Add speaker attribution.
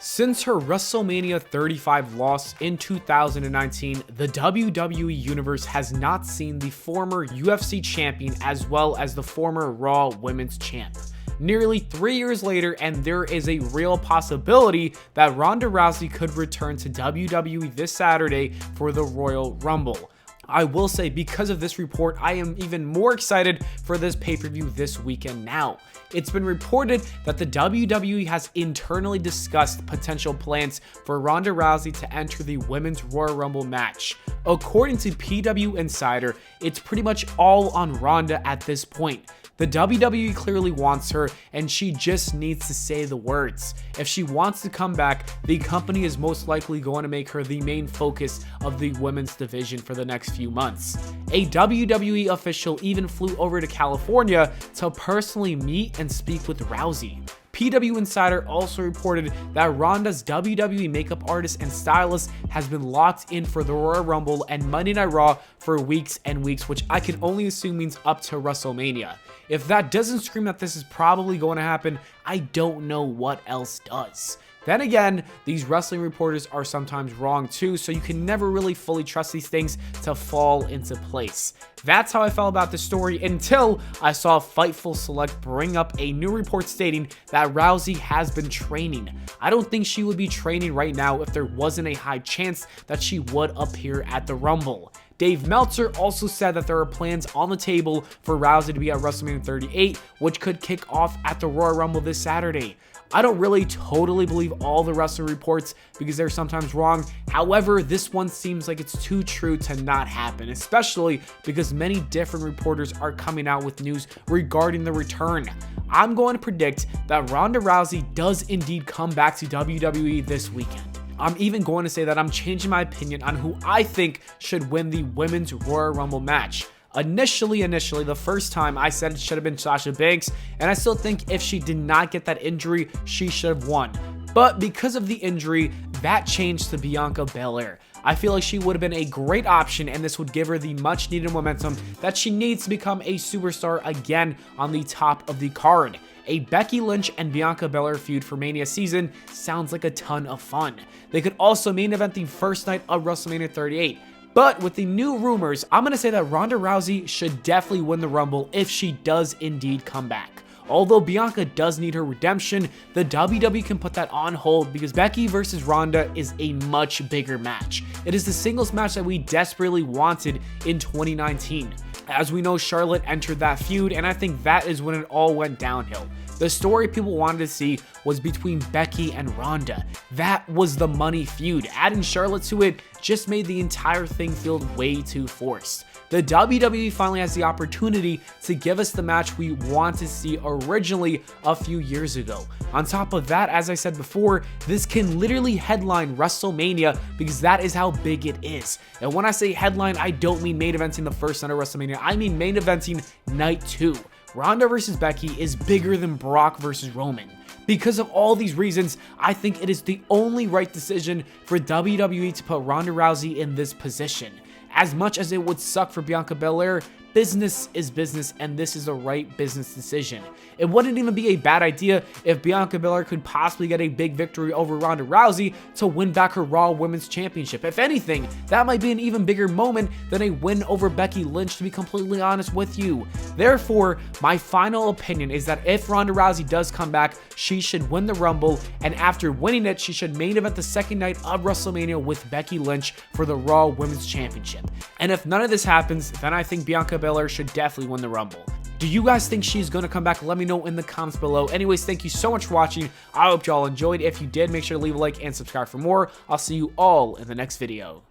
Speaker 1: Since her WrestleMania 35 loss in 2019, the WWE Universe has not seen the former UFC champion as well as the former Raw Women's champ. Nearly 3 years later, and there is a real possibility that Ronda Rousey could return to WWE this Saturday for the Royal Rumble. I will say, because of this report, I am even more excited for this pay-per-view this weekend now. It's been reported that the WWE has internally discussed potential plans for Ronda Rousey to enter the Women's Royal Rumble match. According to PWInsidder, it's pretty much all on Ronda at this point. The WWE clearly wants her, and she just needs to say the words. If she wants to come back, the company is most likely going to make her the main focus of the women's division for the next few months. A WWE official even flew over to California to personally meet and speak with Rousey. PWInsidder also reported that Ronda's WWE makeup artist and stylist has been locked in for the Royal Rumble and Monday Night Raw for weeks and weeks, which I can only assume means up to WrestleMania. If that doesn't scream that this is probably going to happen, I don't know what else does. Then again, these wrestling reporters are sometimes wrong too, so you can never really fully trust these things to fall into place. That's how I felt about the story until I saw Fightful Select bring up a new report stating that Rousey has been training. I don't think she would be training right now if there wasn't a high chance that she would appear at the Rumble. Dave Meltzer also said that there are plans on the table for Rousey to be at WrestleMania 38, which could kick off at the Royal Rumble this Saturday. I don't really totally believe all the wrestling reports because they're sometimes wrong. However, this one seems like it's too true to not happen, especially because many different reporters are coming out with news regarding the return. I'm going to predict that Ronda Rousey does indeed come back to WWE this weekend. I'm even going to say that I'm changing my opinion on who I think should win the Women's Royal Rumble match. Initially, the first time I said it should have been Sasha Banks, and I still think if she did not get that injury, she should have won. But because of the injury, that changed to Bianca Belair. I feel like she would have been a great option, and this would give her the much needed momentum that she needs to become a superstar again on the top of the card. A Becky Lynch and Bianca Belair feud for Mania season sounds like a ton of fun. They could also main event the first night of WrestleMania 38. But with the new rumors, I'm going to say that Ronda Rousey should definitely win the Rumble if she does indeed come back. Although Bianca does need her redemption, the WWE can put that on hold because Becky versus Ronda is a much bigger match. It is the singles match that we desperately wanted in 2019. As we know, Charlotte entered that feud, and I think that is when it all went downhill. The story people wanted to see was between Becky and Ronda. That was the money feud. Adding Charlotte to it just made the entire thing feel way too forced. The WWE finally has the opportunity to give us the match we wanted to see originally a few years ago. On top of that, as I said before, this can literally headline WrestleMania because that is how big it is. And when I say headline, I don't mean main eventing the first night of WrestleMania. I mean main eventing night 2. Ronda versus Becky is bigger than Brock versus Roman. Because of all these reasons, I think it is the only right decision for WWE to put Ronda Rousey in this position. As much as it would suck for Bianca Belair, business is business, and this is the right business decision. It wouldn't even be a bad idea if Bianca Belair could possibly get a big victory over Ronda Rousey to win back her Raw Women's Championship. If anything, that might be an even bigger moment than a win over Becky Lynch, to be completely honest with you. Therefore, my final opinion is that if Ronda Rousey does come back, she should win the Rumble, and after winning it, she should main event the second night of WrestleMania with Becky Lynch for the Raw Women's Championship. And if none of this happens, then I think Bianca Belair should definitely win the Rumble. Do you guys think she's going to come back? Let me know in the comments below. Anyways, thank you so much for watching. I hope y'all enjoyed. If you did, make sure to leave a like and subscribe for more. I'll see you all in the next video.